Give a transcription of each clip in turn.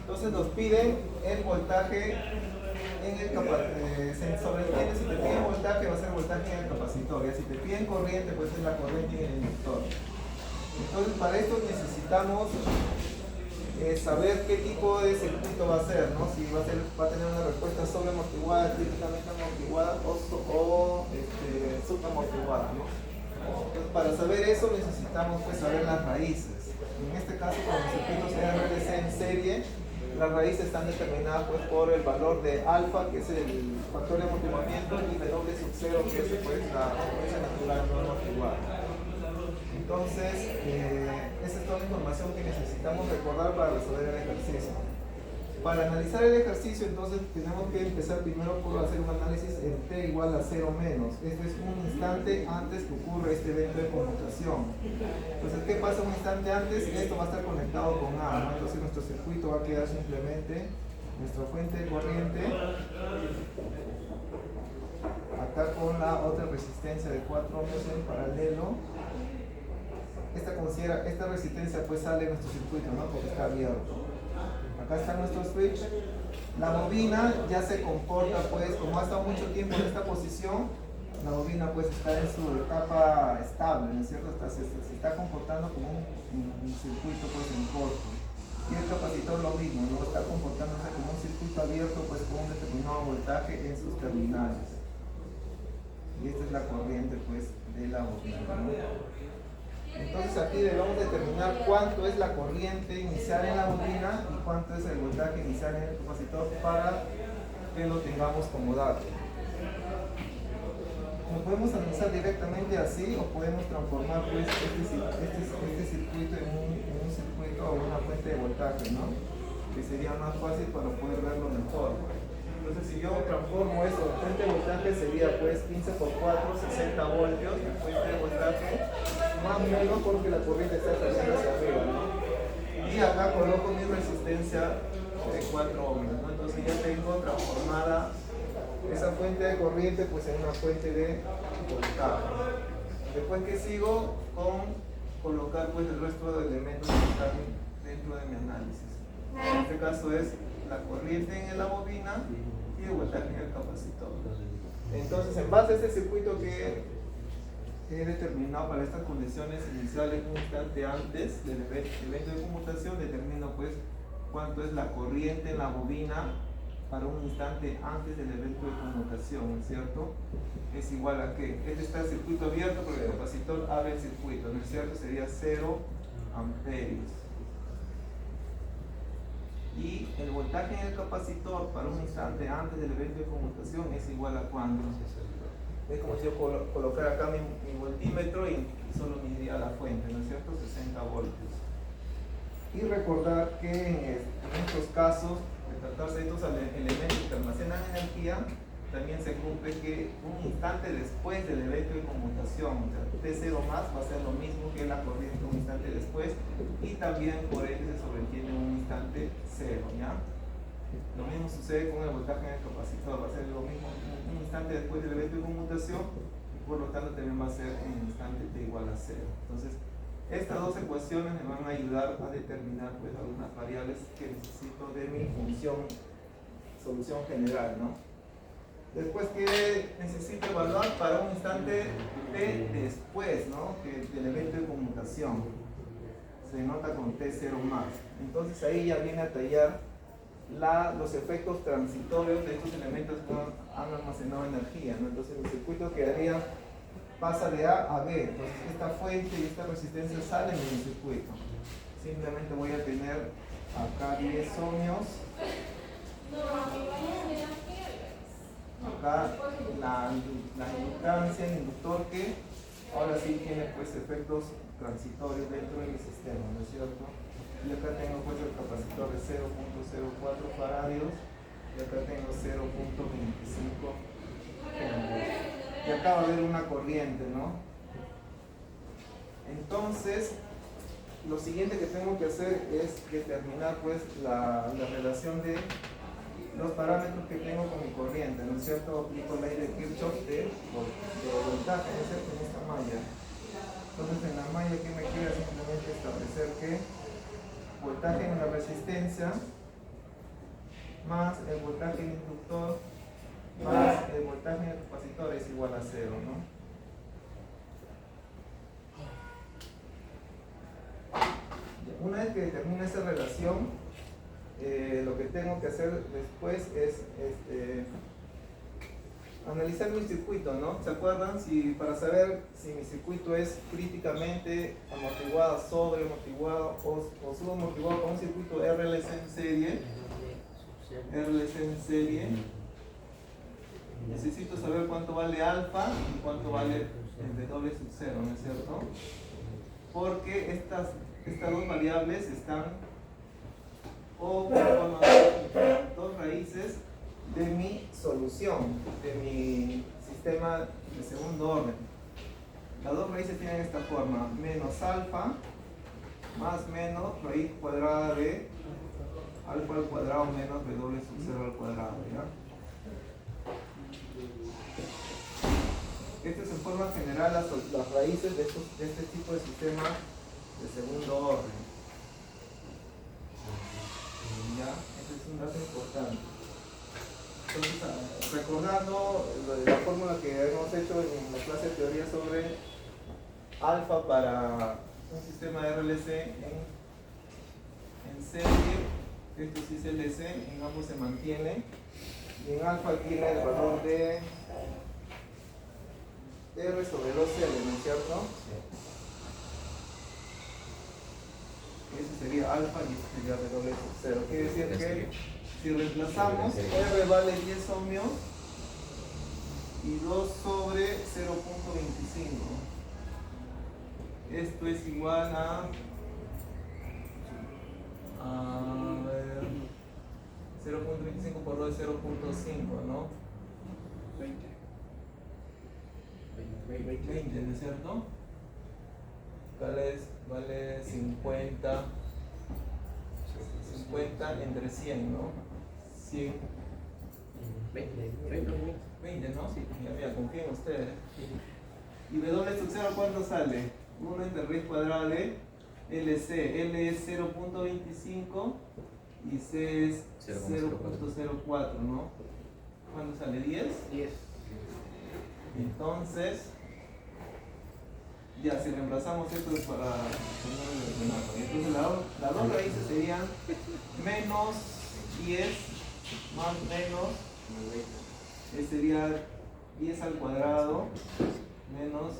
Entonces nos piden el voltaje en el se sobreentiende, si te piden voltaje va a ser voltaje en el capacitor, y si te piden corriente pues es la corriente en el inductor. Entonces para esto necesitamos saber qué tipo de circuito va a ser, ¿no? Si va a tener una respuesta sobreamortiguada, críticamente amortiguada o subamortiguada, ¿no? Entonces, para saber eso necesitamos pues saber las raíces. En este caso, con los circuitos RLC en serie, las raíces están determinadas pues por el valor de alfa, que es el factor de amortiguamiento, y W sub 0, que es pues la frecuencia natural no amortiguada. Entonces, esa es toda la información que necesitamos recordar para resolver el ejercicio. Para analizar el ejercicio, entonces, tenemos que empezar primero por hacer un análisis en t igual a 0 menos. Esto es un instante antes que ocurre este evento de conmutación. Entonces, ¿qué pasa un instante antes? Esto va a estar conectado con A, ¿no? Entonces, nuestro circuito va a quedar simplemente nuestra fuente de corriente acá con la otra resistencia de 4 ohms en paralelo. Esta resistencia pues sale de nuestro circuito, ¿no? Porque está abierto. Acá está nuestro switch. La bobina ya se comporta pues, como ha estado mucho tiempo en esta posición, la bobina pues está en su etapa estable, ¿no es cierto? Se está comportando como un circuito pues en corto. Y el capacitor lo mismo, ¿no? Está comportándose como un circuito abierto pues con un determinado voltaje en sus terminales. Y esta es la corriente pues de la bobina, ¿no? Entonces aquí debemos determinar cuánto es la corriente inicial en la bobina y cuánto es el voltaje inicial en el capacitor para que lo tengamos como dato. Lo podemos analizar directamente así o podemos transformar pues, este circuito en un circuito o una fuente de voltaje, ¿no? Que sería más fácil para poder verlo mejor. Entonces si yo transformo esto, la fuente de voltaje sería pues 15 por 4, 60 voltios, la fuente de voltaje más o menos porque la corriente está saliendo hacia arriba, ¿no? Y acá coloco mi resistencia de 4 ohms, ¿no? Entonces ya tengo transformada esa fuente de corriente pues en una fuente de voltaje. Después que sigo con colocar pues el resto de elementos que están dentro de mi análisis. En este caso es la corriente en la bobina y el voltaje en el capacitor. Entonces en base a este circuito que he determinado para estas condiciones iniciales un instante antes del evento de conmutación, determino pues cuánto es la corriente en la bobina para un instante antes del evento de conmutación, ¿no es cierto? Es igual a que este está el circuito abierto porque el capacitor abre el circuito, ¿no es cierto? Sería 0 amperios. Y el voltaje en el capacitor para un instante antes del evento de conmutación es igual a cuánto. Es como si yo colocara acá mi voltímetro y solo midiría la fuente, ¿no es cierto? 60 voltios. Y recordar que en estos casos, de tratarse de estos elementos que almacenan energía, también se cumple que un instante después del evento de conmutación, o sea, T0 más va a ser lo mismo que la corriente un instante después, y también por ende se sobreentiende un instante cero, ¿ya? Lo mismo sucede con el voltaje en el capacitor, va a ser lo mismo un instante después del evento de conmutación, y por lo tanto también va a ser en el instante t igual a 0. Entonces, estas dos ecuaciones me van a ayudar a determinar pues, algunas variables que necesito de mi función, solución general, ¿no? Después, ¿qué necesito evaluar para un instante t después, ¿no? Del evento de conmutación? Se denota con t0 más. Entonces ahí ya viene a tallar los efectos transitorios de estos elementos que han almacenado energía, ¿no? Entonces el circuito pasa de A a B. Entonces esta fuente y esta resistencia salen de mi circuito. Simplemente voy a tener acá 10 ohmios. Acá la inductancia, el inductor que ahora sí tiene pues efectos transitorios dentro de mi sistema, ¿no es cierto? Y acá tengo pues el capacitor de 0.04 faradios y acá tengo 0.25 ohmios. Y acá va a haber una corriente, ¿no? Entonces, lo siguiente que tengo que hacer es determinar pues la relación de los parámetros que tengo con mi corriente, ¿no es cierto? Aplico la ley de Kirchhoff de voltaje, ¿no es cierto? En esta malla. Entonces en la malla que me queda simplemente establecer que voltaje en la resistencia más el voltaje del inductor más el voltaje del capacitor es igual a 0, ¿no? Una vez que determine esa relación, lo que tengo que hacer después es analizar mi circuito, ¿no? ¿Se acuerdan? Para saber si mi circuito es críticamente amortiguado, sobreamortiguado o subamortiguado con un circuito RLC en serie, necesito saber cuánto vale alfa y cuánto vale el W sub 0, ¿no es cierto? Porque estas dos variables están como dos raíces de mi solución, de mi sistema de segundo orden. Las dos raíces tienen esta forma: menos alfa más menos raíz cuadrada de alfa al cuadrado menos W sub 0 al cuadrado, ¿ya? Esto es en forma general las raíces de este tipo de sistema de segundo orden. ¿Ya? Este es un dato importante. Entonces, recordando la fórmula que hemos hecho en la clase de teoría sobre alfa para un sistema de RLC en serie, esto sí es LC, en ambos se mantiene, y en alfa tiene el valor de R sobre 2L, ¿no es cierto? Ese sería alfa y ese sería W sub 0. Quiere decir que si reemplazamos, R vale 10 ohmios y 2 sobre 0.25. Esto es igual a 0.25 por 2 es 0.5, ¿no? 20, ¿no es cierto? Vale 50 entre 100, ¿no? 100. 20, ¿no? Sí, ya confío en ustedes. ¿Y W sub 0 cuánto sale? 1 entre raíz cuadrada de LC. L es 0.25 y C es 0.04, ¿no? ¿Cuánto sale? ¿10? 10. Entonces, ya si reemplazamos esto es para entonces las dos raíces serían menos 10 más menos, sería 10 al cuadrado menos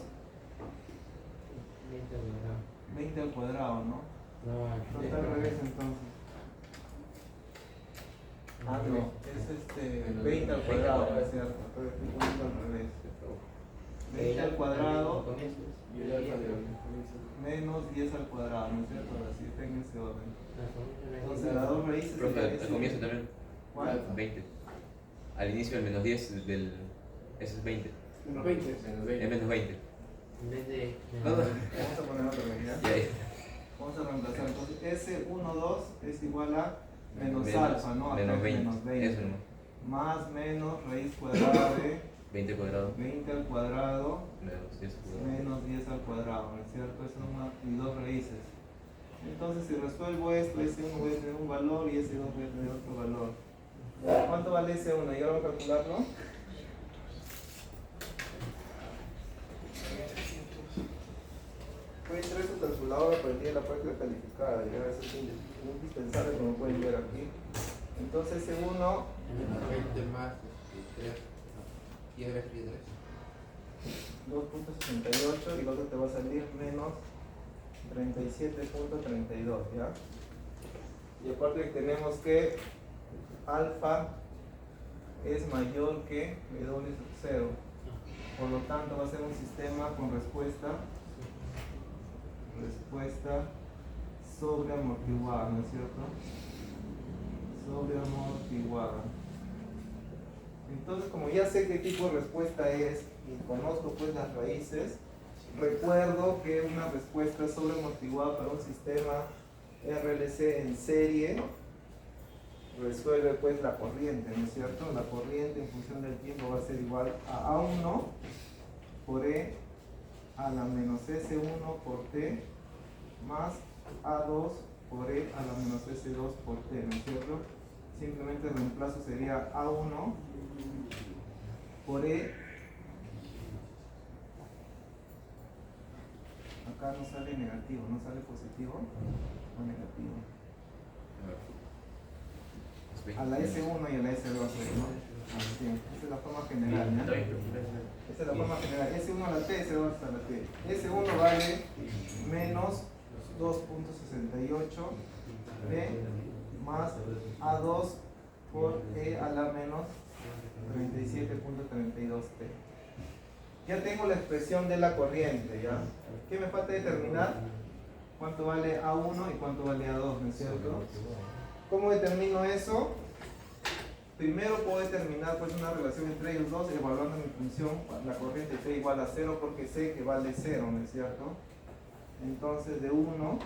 20 al cuadrado, ¿no? No está al revés entonces. Ah, no, es 20 al cuadrado, es cierto, estoy poniendo al revés. 20 al cuadrado menos 10 al cuadrado, ¿no es cierto? Así está en ese orden. Entonces las dos raíces. Profe, al comienzo también. ¿Cuál? 20. Al inicio el menos 10 ese es 20. Menos 20. Es menos 20. En vez de. Vamos a poner otra vez, ¿ya? Ya. Vamos a reemplazar. Entonces S12 es igual a menos Menos- alfa, ¿no? Acá menos es 20. menos 20. Eso nomás. Más menos raíz cuadrada de 20 cuadrado 20 al cuadrado menos 10 cuadrado. menos 10 al cuadrado, ¿no es cierto? Eso es y dos raíces. Entonces si resuelvo esto, S1 voy a tener un valor y S2 voy a tener otro valor. ¿Cuánto vale S1? ¿Ya lo voy a calcularlo? Pueden traer su calculadora para el día de la práctica calificada, ya eso es indispensable como pueden ver aquí. Entonces S1 20 más 3. Y ahora 2.68 y lo otro te va a salir menos 37.32, ¿ya? Y aparte tenemos que alfa es mayor que W sub 0, por lo tanto va a ser un sistema con respuesta sobreamortiguada, ¿no es cierto? Sobreamortiguada. Entonces, como ya sé qué tipo de respuesta es y conozco pues las raíces, recuerdo que una respuesta sobreamortiguada para un sistema RLC en serie resuelve pues la corriente, ¿no es cierto? La corriente en función del tiempo va a ser igual a A1 por E a la menos S1 por T más A2 por E a la menos S2 por T, ¿no es cierto? Simplemente simplemente reemplazo, sería A1 por E. Acá no sale negativo, no sale positivo o negativo. A la S1 y a la S2, ¿no? Así, esa es la forma general, ¿no? Esta es la forma general. S1 a la T, S2 a la T. S1 vale menos 2.68 T más A2 por E a la menos 37.32 T. Ya tengo la expresión de la corriente, ¿ya? ¿Qué me falta determinar? ¿Cuánto vale A1 y cuánto vale A2, ¿no es cierto? ¿Cómo determino eso? Primero puedo determinar pues una relación entre ellos dos evaluando mi función, la corriente T igual a 0 porque sé que vale 0, ¿no es cierto? Entonces de 1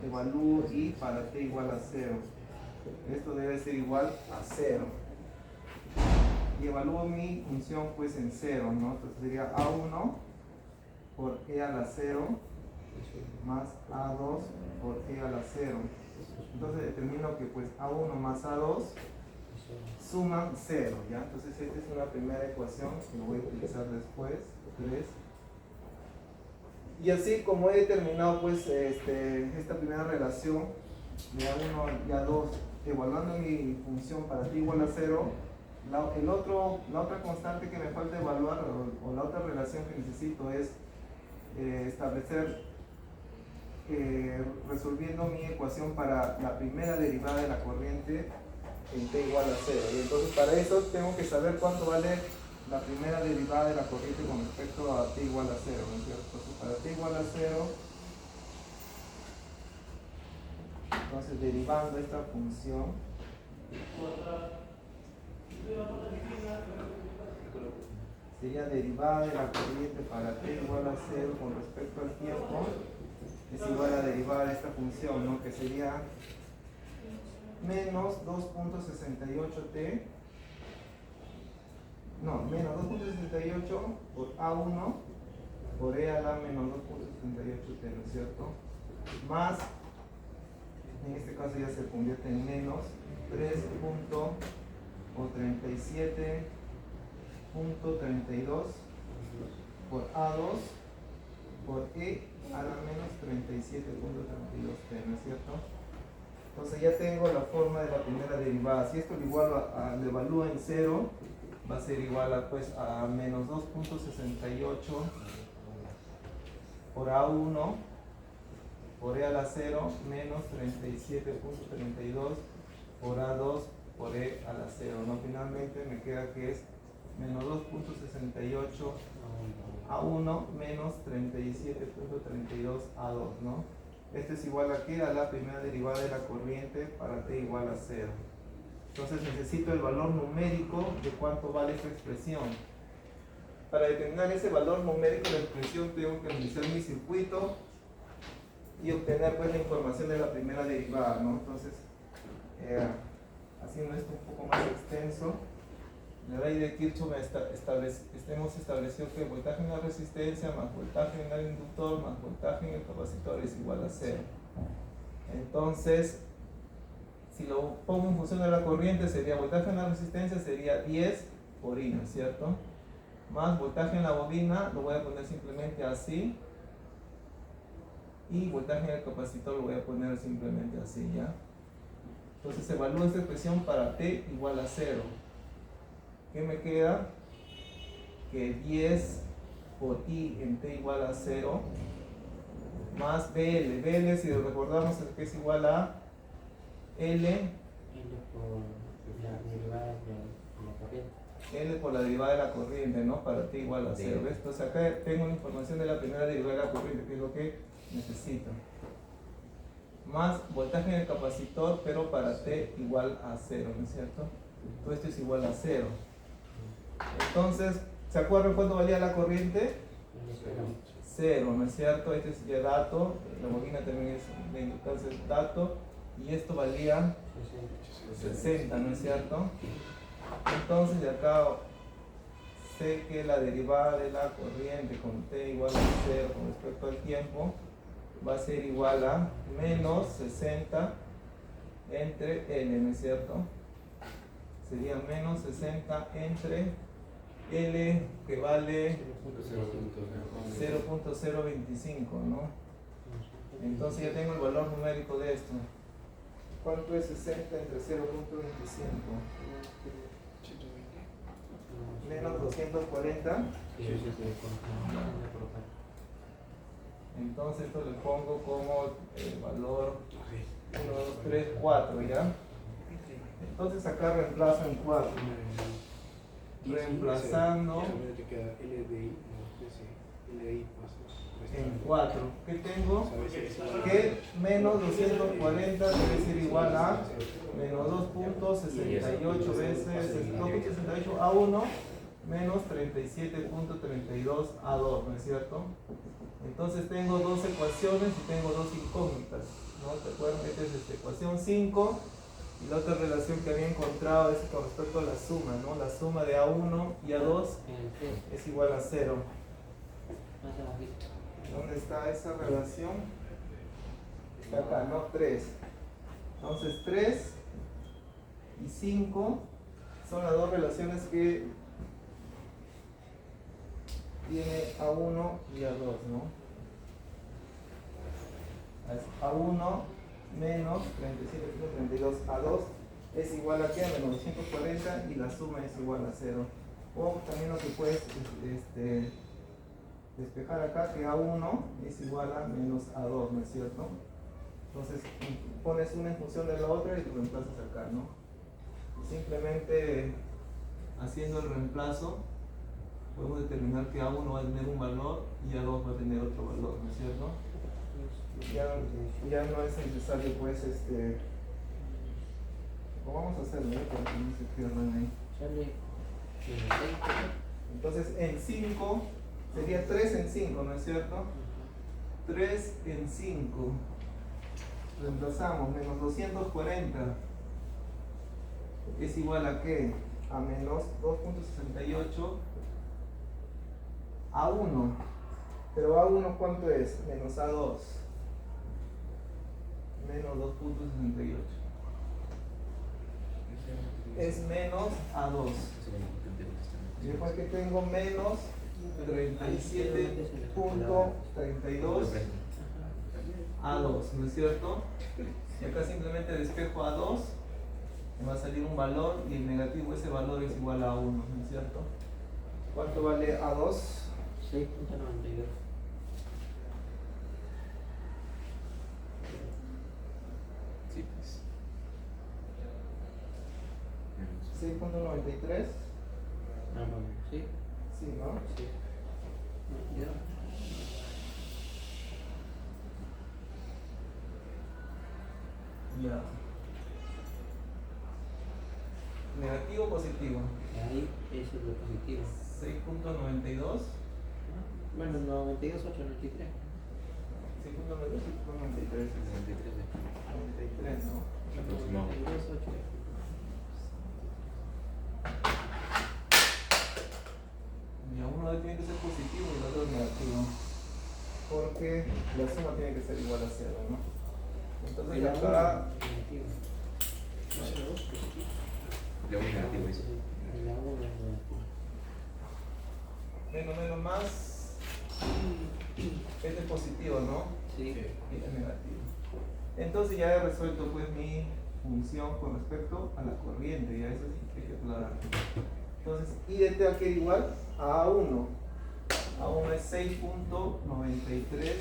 evalúo I para T igual a 0. Esto debe ser igual a 0. Y evalúo mi función pues en 0, ¿no? Entonces sería A1 por E a la 0 más A2 por E a la 0. Entonces determino que pues A1 más A2 suman 0, ¿ya? Entonces esta es una primera ecuación que lo voy a utilizar después, 3. Y así como he determinado pues esta primera relación de A1 y A2 evaluando mi función para T igual a 0, la otra constante que me falta evaluar o la otra relación que necesito es establecer resolviendo mi ecuación para la primera derivada de la corriente en T igual a 0. Y entonces para eso tengo que saber cuánto vale la primera derivada de la corriente con respecto a T igual a 0, ¿no es cierto? Entonces para T igual a 0, entonces derivando esta función, sería derivada de la corriente para T igual a 0 con respecto al tiempo, es igual a derivada de esta función, ¿no? Que sería menos 2.68T, no, menos 2.68 por A1 por E a la menos 2.68T, ¿no es cierto? Más, en este caso ya se convierte en menos 3.37.32 por A2 por E a la menos 37.32T, ¿no es cierto? Entonces ya tengo la forma de la primera derivada. Si esto lo evalúo en 0, va a ser igual a, pues, a menos 2.68 por A1 por E a la 0 menos 37.32 por A2 por E a la 0, ¿no? Finalmente me queda que es menos 2.68 A1 menos 37.32 A2, ¿no? Esto es igual a ¿qué? A la primera derivada de la corriente para T igual a 0. Entonces necesito el valor numérico de cuánto vale esta expresión. Para determinar ese valor numérico de la expresión tengo que analizar mi circuito y obtener pues la información de la primera derivada, ¿no? Entonces, haciendo esto un poco más extenso, la ley de Kirchhoff hemos establecido que el voltaje en la resistencia más voltaje en el inductor más voltaje en el capacitor es igual a 0. Entonces, si lo pongo en función de la corriente, sería voltaje en la resistencia sería 10 por I, ¿no es cierto? Más voltaje en la bobina, lo voy a poner simplemente así. Y voltaje en el capacitor lo voy a poner simplemente así, ¿ya? Entonces evalúo esta expresión para T igual a 0. ¿Qué me queda? Que 10 por I en T igual a 0 más BL. BL, si lo recordamos, es que es igual a L por la derivada de la corriente, ¿no? Para T igual a 0. ¿Ves? Entonces acá tengo la información de la primera derivada de la corriente, que es lo que necesito. Más voltaje en el capacitor, pero para T igual a 0, ¿no es cierto? Todo esto es igual a 0. Entonces, ¿se acuerdan cuánto valía la corriente? 0, ¿no es cierto? Este es ya dato, la bobina también es de inductancia, es dato, y esto valía 60, ¿no es cierto? Entonces, de acá sé que la derivada de la corriente con T igual a 0 con respecto al tiempo va a ser igual a menos 60 entre L, ¿no es cierto? Sería menos 60 entre L, que vale 0.025, ¿no? Entonces ya tengo el valor numérico de esto. ¿Cuánto es 60 entre 0.25? Menos 240. Entonces esto le pongo como el valor 1, 2, 3, 4, ¿ya? Entonces acá reemplazo en 4. Reemplazando en 4. ¿Qué tengo? Que menos 240 debe ser igual a menos 2.68 veces 2.68 a 1 menos 37.32 a 2, ¿no es cierto? Entonces tengo dos ecuaciones y tengo dos incógnitas, ¿no? ¿Te acuerdas? Esta es ecuación 5 y la otra relación que había encontrado es con respecto a la suma, ¿no? La suma de A1 y A2 es igual a 0. ¿Dónde está esa relación? Está acá, ¿no? 3. Entonces 3 y 5 son las dos relaciones que tiene A1 y A2, ¿no? A1 menos 37.32 A2 es igual a ¿qué? A menos 240 y la suma es igual a 0. O también lo que puedes despejar acá, que A1 es igual a menos A2, ¿no es cierto? Entonces pones una en función de la otra y lo reemplazas acá, ¿no? Simplemente haciendo el reemplazo podemos determinar que A1 va a tener un valor y A2 va a tener otro valor, ¿no es cierto? Ya no es necesario pues ¿cómo vamos a hacerlo? Para que no se pierdan ahí. Entonces en 5 sería 3 en 5, ¿no es cierto? 3 en 5 reemplazamos menos 240 es igual a ¿qué? A menos 2.68 a 1, pero A1 ¿cuánto es? Menos A2 menos 2.68 es menos A2 y después que tengo menos 37.32 A2, ¿no es cierto? Y acá simplemente despejo A2, me va a salir un valor y el negativo ese valor es igual a 1, ¿no es cierto? ¿Cuánto vale A2? 6.92. Sí, pues. 6.93. Ah, bueno, sí. Sí, ¿no? Sí. Ya. Ya. ¿Negativo o positivo? Ahí eso es lo positivo. 6.92. Bueno, 92, 8, 93. 6.92, 6.93. 93, ¿no? Aproximado. 92, 8. Ya, uno tiene que ser positivo y el otro negativo. Porque la suma tiene que ser igual a 0, ¿no? Entonces acá. Negativo. Le voy negativo eso. La 1 es negativo. Menos más. Este es positivo, ¿no? Sí. Y este es negativo. Entonces ya he resuelto pues mi función con respecto a la corriente, ya eso sí hay que aclarar. Entonces, I de t va a quedar igual a A1. A1 es 6.93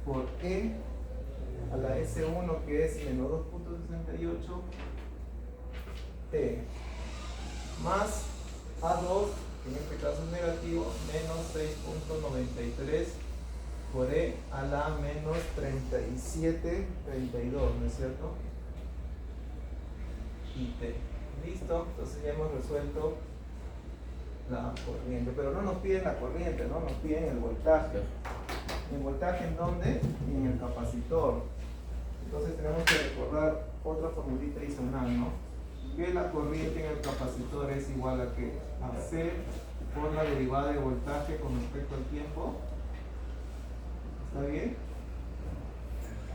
por E a la S1 que es menos 2.68 T más A2, que en este caso es negativo, menos 6.93 por E a la menos 37.32, ¿no es cierto? Y T. Listo, entonces ya hemos resuelto la corriente, pero no nos piden la corriente, ¿no? Nos piden el voltaje. ¿El voltaje en dónde? En el capacitor. Entonces tenemos que recordar otra formulita adicional, ¿no? Que la corriente en el capacitor es igual a ¿qué? A C por la derivada de voltaje con respecto al tiempo. ¿Está bien?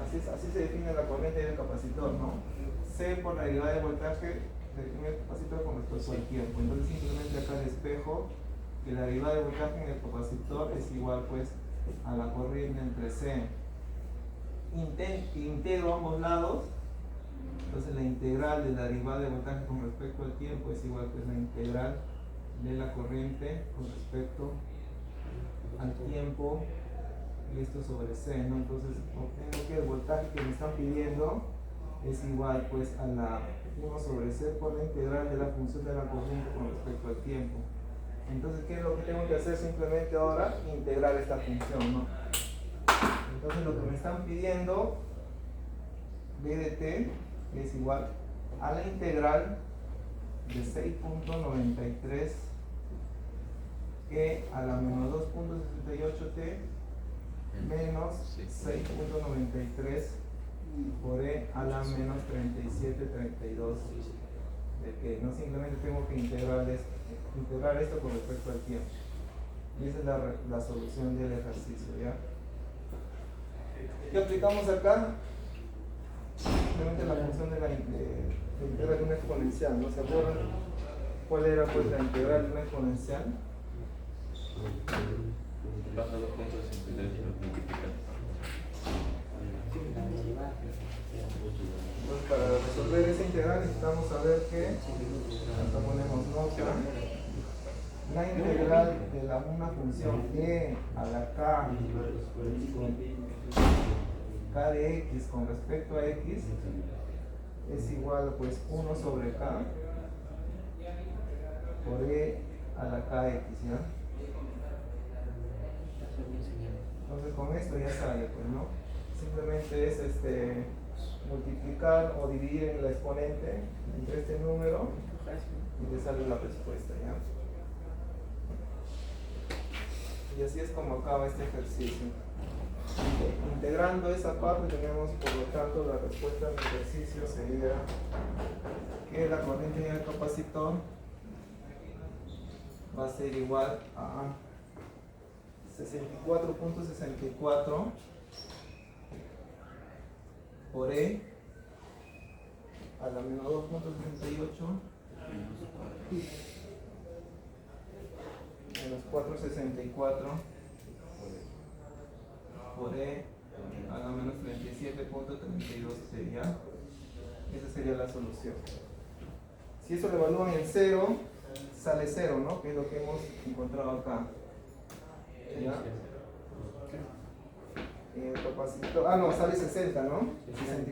Así se define la corriente del capacitor, ¿no? C por la derivada de voltaje define el capacitor con respecto al tiempo. Entonces simplemente acá despejo que la derivada de voltaje en el capacitor es igual pues a la corriente entre C. Integro ambos lados, entonces la integral de la derivada de voltaje con respecto al tiempo es igual pues la integral de la corriente con respecto al tiempo, y esto sobre C, ¿no? Entonces obtengo que el voltaje que me están pidiendo es igual pues a la 1 sobre C por la integral de la función de la corriente con respecto al tiempo. Entonces, ¿qué es lo que tengo que hacer? Simplemente ahora integrar esta función, ¿no? Entonces lo que me están pidiendo, B de t es igual a la integral de 6.93 e a la menos 2.68t menos 6.93 por e a la menos 37.32 de que no, simplemente tengo que integrar esto con respecto al tiempo, y esa es la solución del ejercicio, ¿ya? ¿Qué aplicamos acá? Simplemente la función de la integral de una exponencial, ¿no? ¿Se acuerdan cuál era pues la integral de una exponencial? Baja 2 puntos entre 3 y los multiplicas. Entonces, para resolver esa integral necesitamos saber que, acá ponemos nota, la integral de una función e a la k de x con respecto a x es igual pues 1 sobre k por e a la kx, ¿ya? Entonces con esto ya sale, pues, ¿no? Simplemente es multiplicar o dividir en la exponente entre este número y te sale la respuesta, ¿ya? Y así es como acaba este ejercicio. Integrando esa parte tenemos, por lo tanto, la respuesta del ejercicio sería que la corriente en el capacitor va a ser igual a 64.64 por E a la menos 2.38 menos 464 por E a la menos 37.32 ya. Esa sería la solución. Si eso lo evalúan en 0, sale 0, ¿no? Que es lo que hemos encontrado acá. ¿Ya? El capacitor, no, sale 60, ¿no?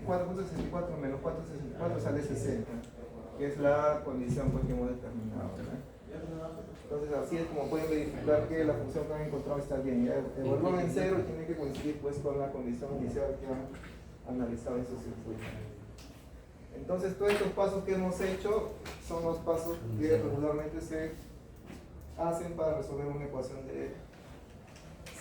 64.64 menos 464 sale 60, que es la condición pues, que hemos determinado, ¿no? Entonces así es como pueden verificar que la función que han encontrado está bien. Ya el valor en 0 tiene que coincidir pues con la condición inicial que han analizado en su circuito. Entonces todos estos pasos que hemos hecho son los pasos que regularmente se hacen para resolver una ecuación de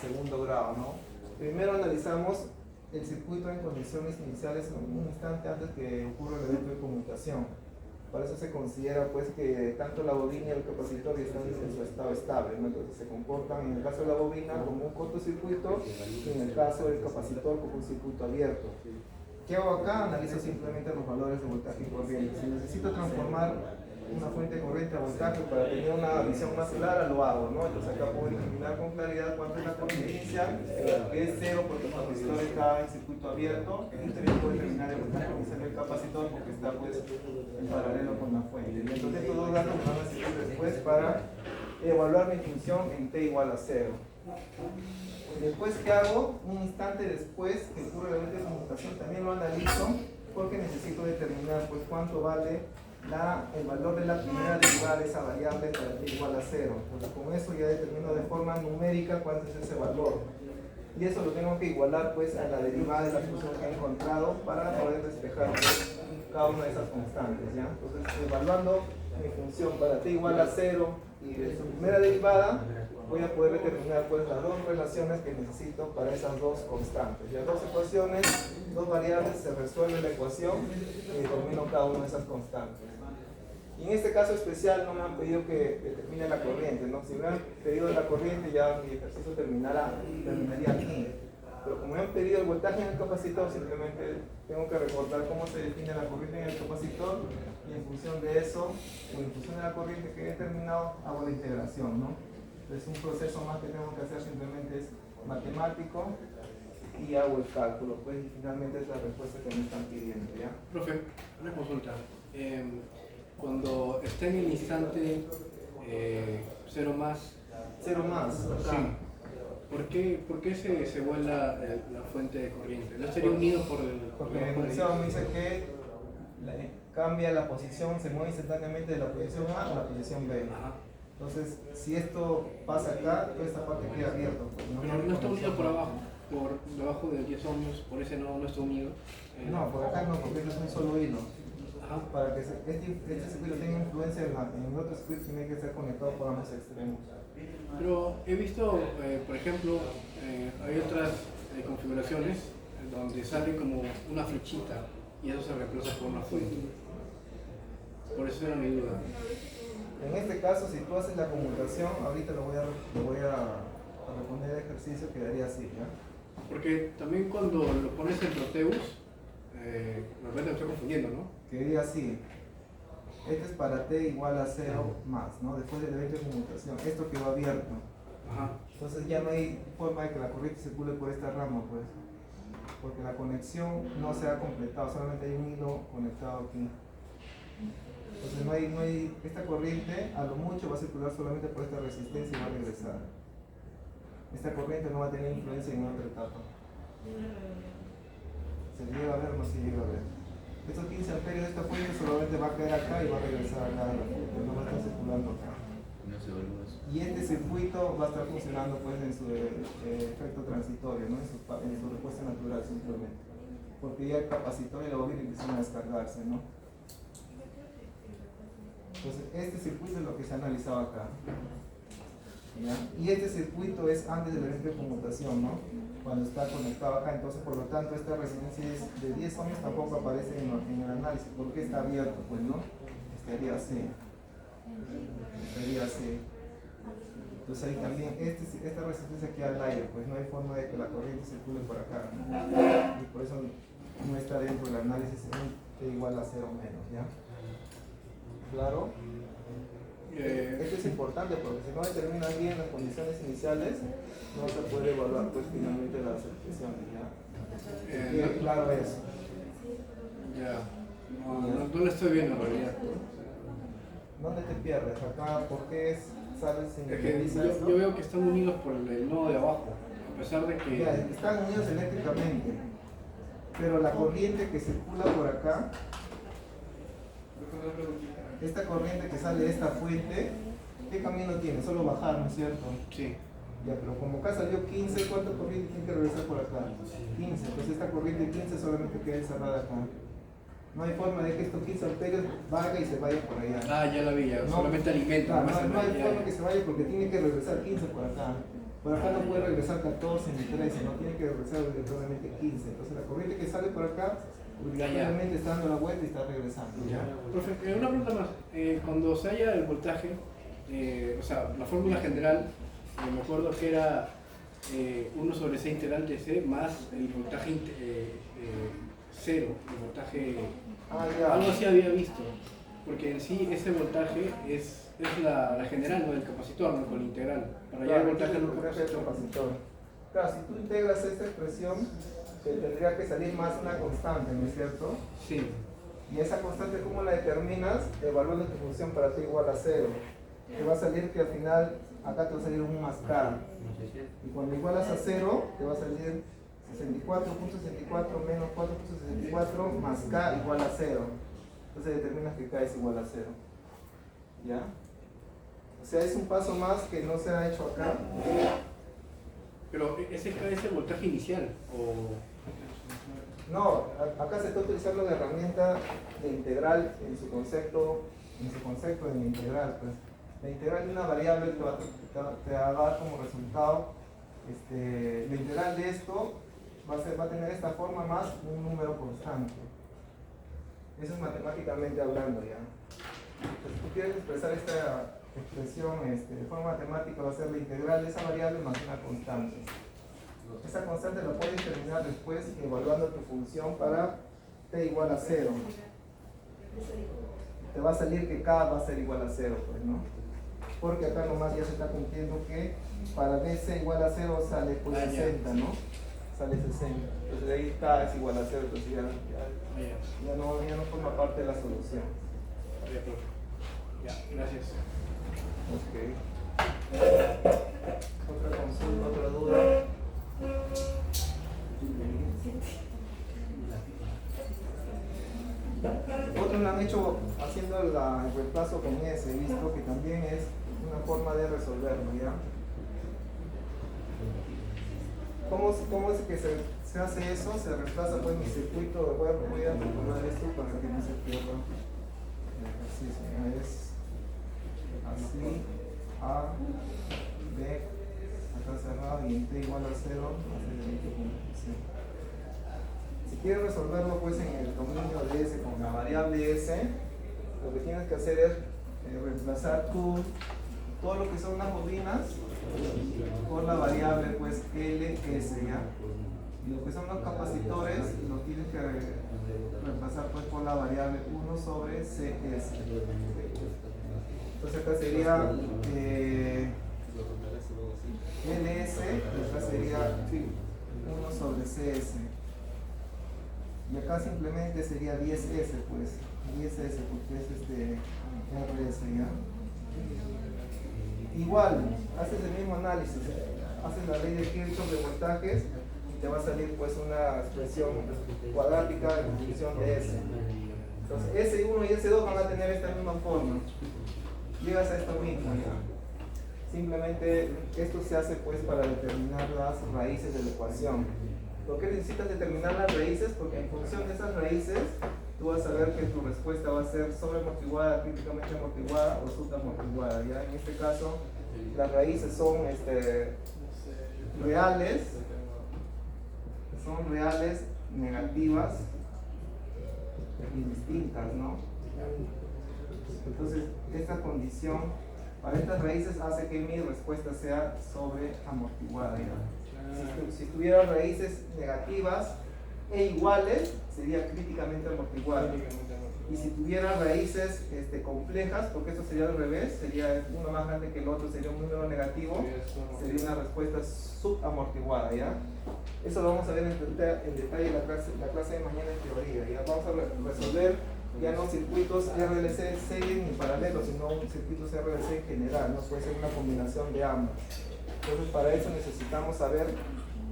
segundo grado, ¿no? Primero analizamos el circuito en condiciones iniciales un instante antes que ocurra el evento de conmutación. Para eso se considera pues que tanto la bobina y el capacitor están en su estado estable, ¿no? Entonces se comportan en el caso de la bobina como un cortocircuito y en el caso del capacitor como un circuito abierto. ¿Qué hago acá? Analizo simplemente los valores de voltaje y corriente. Si necesito transformar una fuente de corriente a voltaje para tener una visión más clara, lo hago, ¿no? Entonces acá puedo determinar con claridad cuánto es la corriente inicial, que es 0 porque el capacitor está en circuito abierto, y también puedo determinar el voltaje inicial del capacitor porque está pues en paralelo con la fuente. Y entonces estos dos datos me van a servir después para evaluar mi función en t igual a 0. Después, ¿qué hago? Un instante después que ocurre el evento de conmutación también lo analizo porque necesito determinar pues cuánto vale el valor de la primera derivada de esa variable para t igual a 0. Entonces con eso ya determino de forma numérica cuánto es ese valor. Y eso lo tengo que igualar pues a la derivada de la función que he encontrado para poder despejar pues, cada una de esas constantes, ¿ya? Entonces evaluando mi función para t igual a 0 y de su primera derivada voy a poder determinar pues las dos relaciones que necesito para esas dos constantes. Ya dos ecuaciones, dos variables, se resuelve la ecuación y determino cada una de esas constantes. Y en este caso especial no me han pedido que determine la corriente, ¿no? Si me han pedido la corriente ya mi ejercicio terminaría aquí. Pero como me han pedido el voltaje en el capacitor, simplemente tengo que recordar cómo se define la corriente en el capacitor y en función de eso, o en función de la corriente que he determinado, hago la integración, ¿no? Entonces un proceso más que tengo que hacer simplemente es matemático y hago el cálculo, pues y finalmente es la respuesta que me están pidiendo, ¿ya? Profe, una consulta. Cuando está en el instante 0 más, Cero más, acá. sí. ¿Por qué se vuela la fuente de corriente? ¿No estaría unido por el...? Porque la ecuación me dice que cambia la posición, se mueve instantáneamente de la posición A a la posición B. Ajá. Entonces, si esto pasa acá, toda esta parte queda abierta. Pues, Pero no está unido por abajo, por debajo de 10 ohmios, por ese no está unido. No, por acá no, porque esto es un solo hilo. Ajá. Para que este circuito tenga influencia en el otro circuito, tiene que ser conectado por ambos extremos. Pero he visto, por ejemplo, hay otras configuraciones donde sale como una flechita y eso se reemplaza por una fuente. Por eso era mi duda. En este caso, si tú haces la conmutación, ahorita lo voy a responder el ejercicio, quedaría así, ¿ya? Porque también cuando lo pones en Proteus, de repente me estoy confundiendo, ¿no? Quedaría así. Este es para t igual a 0 más, ¿no? Después del evento de conmutación. Esto quedó abierto. Ajá. Entonces ya no hay forma de que la corriente circule por esta rama, pues. Porque la conexión no se ha completado, solamente hay un hilo conectado aquí. Entonces no hay, esta corriente a lo mucho va a circular solamente por esta resistencia y va a regresar. Esta corriente no va a tener influencia en otra etapa. ¿Se llega a ver o no se llega a ver? Estos 15 amperios de esta fuente solamente va a caer acá y va a regresar acá a la fuente, no va a estar circulando acá. No se vuelve eso. Y este circuito va a estar funcionando pues en su efecto transitorio, ¿no? en su respuesta natural simplemente. Porque ya el capacitor y la bobina empiezan a descargarse, ¿no? Entonces este circuito es lo que se ha analizado acá. ¿Ya? Y este circuito es antes del evento de conmutación, ¿no? Cuando está conectado acá, entonces por lo tanto esta resistencia de 10 ohmios tampoco aparece en el análisis, porque está abierto, pues, ¿no? Estaría así. Estaría así. Entonces ahí también, esta resistencia queda al aire, pues no hay forma de que la corriente circule por acá, ¿no? Y por eso no está dentro del análisis en T igual a 0 menos, ¿ya? ¿Claro? Esto es importante porque si no determinas bien las condiciones iniciales, no se puede evaluar pues finalmente las expresiones, ¿ya? Quede claro eso. Ya. No lo estoy viendo en realidad. ¿Dónde te pierdes? Acá, ¿por qué sales sin Es que yo veo que están unidos por el nodo de abajo, a pesar de que... Ya, están unidos eléctricamente, pero la corriente que circula por acá, esta corriente que sale de esta fuente, ¿qué camino tiene? Solo bajar, ¿no es cierto? Sí. Ya, pero como acá salió 15, ¿cuánta corriente tiene que regresar por acá? 15, entonces esta corriente 15 solamente queda encerrada acá. No hay forma de que estos 15 amperios baje y se vaya por allá. Ah, ya la vi, ya. No, Solamente alimenta. claro, no hay forma que se vaya porque tiene que regresar 15 por acá. Por acá no puede regresar 14 ni 13, no tiene que regresar obligatoriamente 15. Entonces la corriente que sale por acá obligatoriamente está dando la vuelta y está regresando. Ya. Profe, una pregunta más. Cuando se halla el voltaje, o sea, la fórmula general, me acuerdo que era 1 sobre C integral de C más el voltaje 0, el voltaje... Ya. Algo así había visto, porque en sí ese voltaje es la general, no del capacitor, no con el integral. Para llegar al voltaje no no capacitor. Claro, si tú integras esta expresión, te tendría que salir más una constante, ¿no es cierto? Sí. Y esa constante, ¿cómo la determinas? Evaluando tu función para t igual a 0. Te va a salir que al final, acá te va a salir un más k. Y cuando igualas a 0, te va a salir 64.64 menos 4.64 más k igual a 0. Entonces determinas que k es igual a 0. ¿Ya? O sea, es un paso más que no se ha hecho acá. Pero ese K es el voltaje inicial, o... No, acá se está utilizando la herramienta de integral en su concepto de integral. Pues. La integral de una variable te va a dar como resultado, la integral de esto va a tener esta forma más un número constante. Eso es matemáticamente hablando ya. Entonces, si tú quieres expresar esta expresión de forma matemática, va a ser la integral de esa variable más una constante. Esa constante la puedes determinar después evaluando tu función para t igual a 0. Te va a salir que k va a ser igual a 0, pues, ¿no? Porque acá nomás ya se está cumpliendo que para bc igual a 0 sale pues 60, ¿no? Sale 60. Entonces de ahí k es igual a 0, entonces ya no forma parte de la solución. Ya, gracias. Ok. Otra consulta, otra duda. Otros lo han hecho haciendo el reemplazo con S, he visto que también es una forma de resolverlo, ¿ya? ¿Cómo es que se hace eso? Se reemplaza pues mi circuito, voy a tomar esto para que no se pierda el ejercicio, ¿ya? Es así, A, B, acá cerrado y en T igual a 0, hace el inicio con C. Si quieres resolverlo pues en el dominio de S con la variable S, lo que tienes que hacer es reemplazar todo lo que son las bobinas por la variable pues LS, ¿ya? Y lo que son los capacitores lo tienes que reemplazar pues por la variable 1 sobre CS. Entonces acá sería LS, y acá sería 1 sobre CS. Y acá simplemente sería 10S, pues, 10S, porque es RS, ¿ya? Igual, haces el mismo análisis, haces la ley de Kirchhoff de voltajes y te va a salir pues una expresión cuadrática en función de S. Entonces S1 y S2 van a tener esta misma forma. Llegas a esto mismo, ¿ya? Simplemente esto se hace pues para determinar las raíces de la ecuación. ¿Por qué necesitas determinar las raíces? Porque en función de esas raíces tú vas a ver que tu respuesta va a ser sobreamortiguada, críticamente amortiguada o subamortiguada, ¿ya? En este caso las raíces son reales, negativas y distintas, ¿no? Entonces esta condición para estas raíces hace que mi respuesta sea sobreamortiguada, ¿ya? Si tuviera raíces negativas e iguales, sería críticamente amortiguada. Y si tuviera raíces complejas, porque esto sería al revés, sería uno más grande que el otro, sería un número negativo, sería una respuesta subamortiguada, ¿ya? Eso lo vamos a ver en detalle en la clase de mañana en teoría, ¿ya? Vamos a resolver ya no circuitos RLC serie ni paralelos, sino un circuito RLC en general, ¿no? Puede ser una combinación de ambos. Entonces para eso necesitamos saber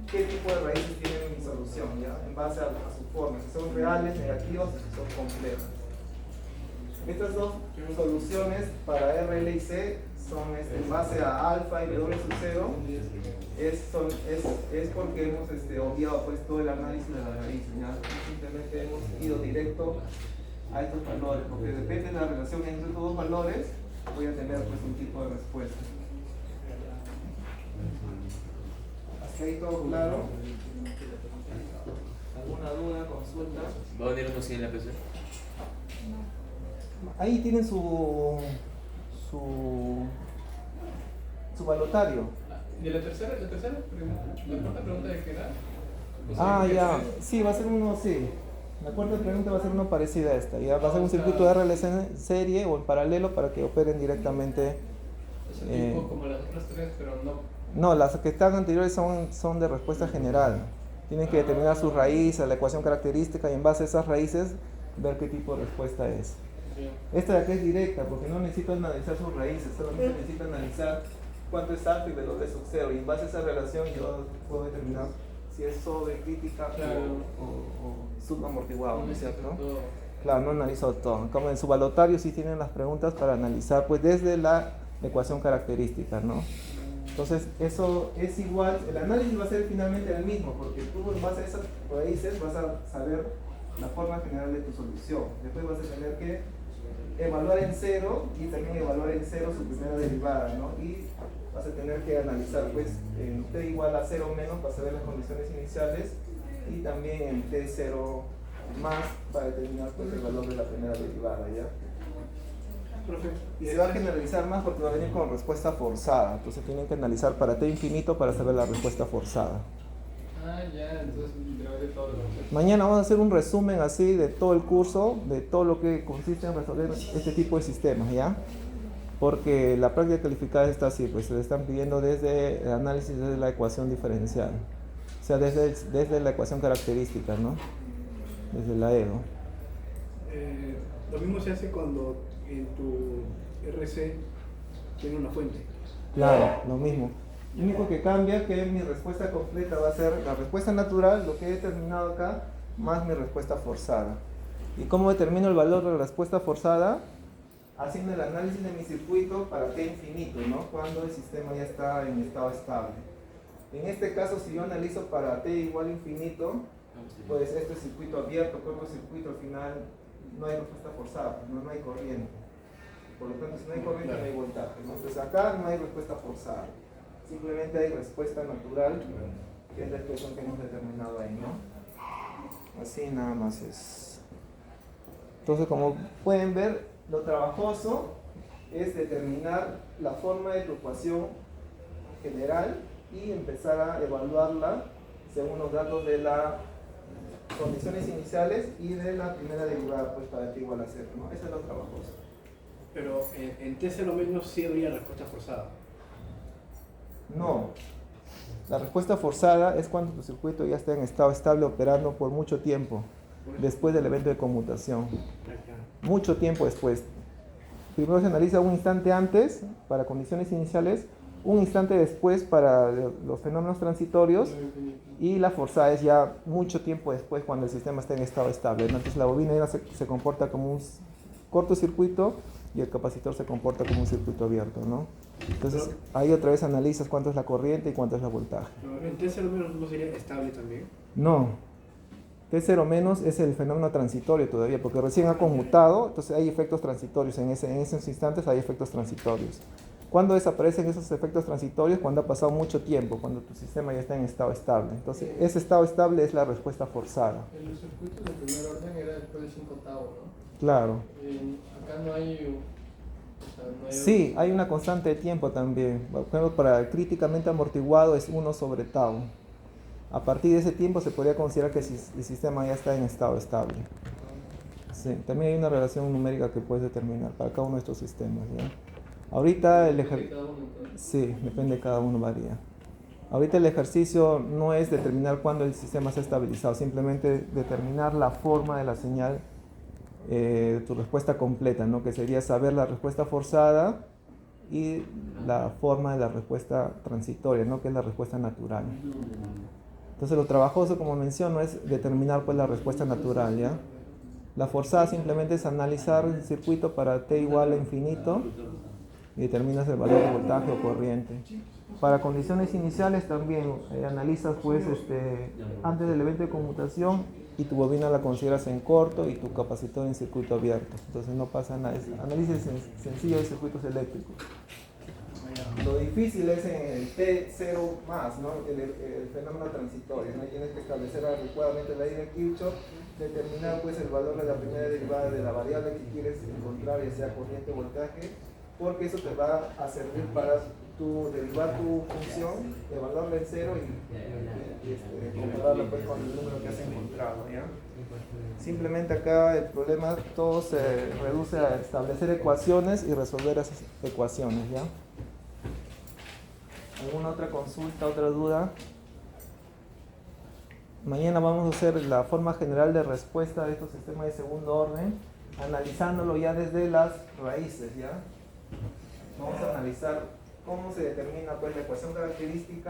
qué tipo de raíces tiene mi solución, ¿ya? En base a su forma, si son reales, negativos, si son complejas. Estas dos soluciones para RL y C son en base a alfa y W sub 0, es porque hemos obviado pues todo el análisis de las raíces, ¿ya? Simplemente hemos ido directo a estos valores, porque depende de la relación entre estos dos valores, voy a tener pues un tipo de respuesta. ¿Hasta ahí todo claro? ¿Alguna duda, consulta? ¿Va a venir uno así en la PC? Ahí tienen su balotario. ¿Y la tercera pregunta? ¿La cuarta pregunta de qué era? Ah, ya. Sí, va a ser uno, sí. La cuarta pregunta va a ser una parecida a esta. Ya va a ser un circuito de RLC en serie o en paralelo para que operen directamente. Es tipo como las otras tres, pero no. No, las que están anteriores son de respuesta general. Tienen que determinar sus raíces, la ecuación característica y en base a esas raíces ver qué tipo de respuesta es. Esta de aquí es directa porque no necesito analizar sus raíces, solamente necesito analizar cuánto es alfa y W sub 0 y en base a esa relación yo puedo determinar si es sobrecrítica o subamortiguado, ¿no es cierto? Claro, no analizo todo. Como en su balotario sí tienen las preguntas para analizar pues desde la ecuación característica, ¿no? Entonces eso es igual, el análisis va a ser finalmente el mismo porque tú en base a esas raíces vas a saber la forma general de tu solución. Después vas a tener que evaluar en cero y también evaluar en cero su primera derivada, ¿no? Y vas a tener que analizar pues en t igual a 0 menos para saber las condiciones iniciales y también en t0 más para determinar pues el valor de la primera derivada, ¿ya? Y se va a generalizar más porque va a venir con respuesta forzada, entonces tienen que analizar para t infinito para saber la respuesta forzada. Ah, ya, entonces literalmente todo lo concepto. Mañana vamos a hacer un resumen así de todo el curso, de todo lo que consiste en resolver este tipo de sistemas, ¿ya? Porque la práctica calificada está así, pues se le están pidiendo desde el análisis desde la ecuación diferencial, o sea, desde la ecuación característica, ¿no? Desde la EDO. Lo mismo se hace cuando en tu RC tiene una fuente. Claro, lo mismo. Lo único que cambia es que mi respuesta completa va a ser la respuesta natural, lo que he determinado acá, más mi respuesta forzada. ¿Y cómo determino el valor de la respuesta forzada? Haciendo el análisis de mi circuito para t infinito, ¿no? Cuando el sistema ya está en estado estable. En este caso, si yo analizo para t igual a infinito, pues este circuito abierto, cortocircuito, al final no hay respuesta forzada, no hay corriente. Por lo tanto, si no hay corriente, no hay voltaje, ¿no? Entonces acá no hay respuesta forzada. Simplemente hay respuesta natural, que es la expresión que hemos determinado ahí, ¿no? Así nada más es. Entonces, como pueden ver, lo trabajoso es determinar la forma de tu ecuación general y empezar a evaluarla según los datos de las condiciones iniciales y de la primera derivada, pues para t igual a 0, ¿no? Eso es lo trabajoso. Pero en T0 menos sí habría respuesta forzada. No. La respuesta forzada es cuando tu circuito ya está en estado estable operando por mucho tiempo, después del evento de conmutación. Mucho tiempo después. Primero se analiza un instante antes para condiciones iniciales, un instante después para los fenómenos transitorios y la forzada es ya mucho tiempo después cuando el sistema está en estado estable. Entonces la bobina ya se comporta como un cortocircuito y el capacitor se comporta como un circuito abierto, ¿no? Entonces ahí otra vez analizas cuánto es la corriente y cuánto es la voltaje. Pero en T0 menos no sería estable también. No. T0 menos es el fenómeno transitorio todavía, porque recién ha conmutado, entonces hay efectos transitorios, en esos instantes hay efectos transitorios. ¿Cuándo desaparecen esos efectos transitorios? Cuando ha pasado mucho tiempo, cuando tu sistema ya está en estado estable. Entonces ese estado estable es la respuesta forzada. En los circuitos de primer orden era después de 5 octavos, ¿no? Claro. Acá no hay... Sí, hay una constante de tiempo también. Por ejemplo, para el críticamente amortiguado es 1 sobre tau. A partir de ese tiempo se podría considerar que el sistema ya está en estado estable. Sí, también hay una relación numérica que puedes determinar para cada uno de estos sistemas, ¿ya? Ahorita el ejercicio... Sí, depende de cada uno, varía. Ahorita el ejercicio no es determinar cuándo el sistema se ha estabilizado, simplemente determinar la forma de la señal, tu respuesta completa, ¿no? Que sería saber la respuesta forzada y la forma de la respuesta transitoria, ¿no? Que es la respuesta natural. Entonces lo trabajoso, como menciono, es determinar pues la respuesta natural, ¿ya? La forzada simplemente es analizar el circuito para t igual a infinito y determinas el valor de voltaje o corriente. Para condiciones iniciales también analizas pues antes del evento de conmutación y tu bobina la consideras en corto y tu capacitor en circuito abierto. Entonces no pasa nada, es análisis sencillo de circuitos eléctricos. Lo difícil es en el T0 más, ¿no? El fenómeno transitorio, ¿no? Tienes que establecer adecuadamente la ley de Kirchhoff, determinar pues el valor de la primera derivada de la variable que quieres encontrar, ya sea corriente o voltaje, porque eso te va a servir para derivar tu función, evaluarla en cero y compararla pues con el número que has encontrado, ¿ya? Simplemente acá el problema todo se reduce a establecer ecuaciones y resolver esas ecuaciones, ¿ya? ¿Alguna otra consulta, otra duda? Mañana vamos a hacer la forma general de respuesta de estos sistemas de segundo orden, analizándolo ya desde las raíces, ¿ya? Vamos a analizar cómo se determina pues la ecuación característica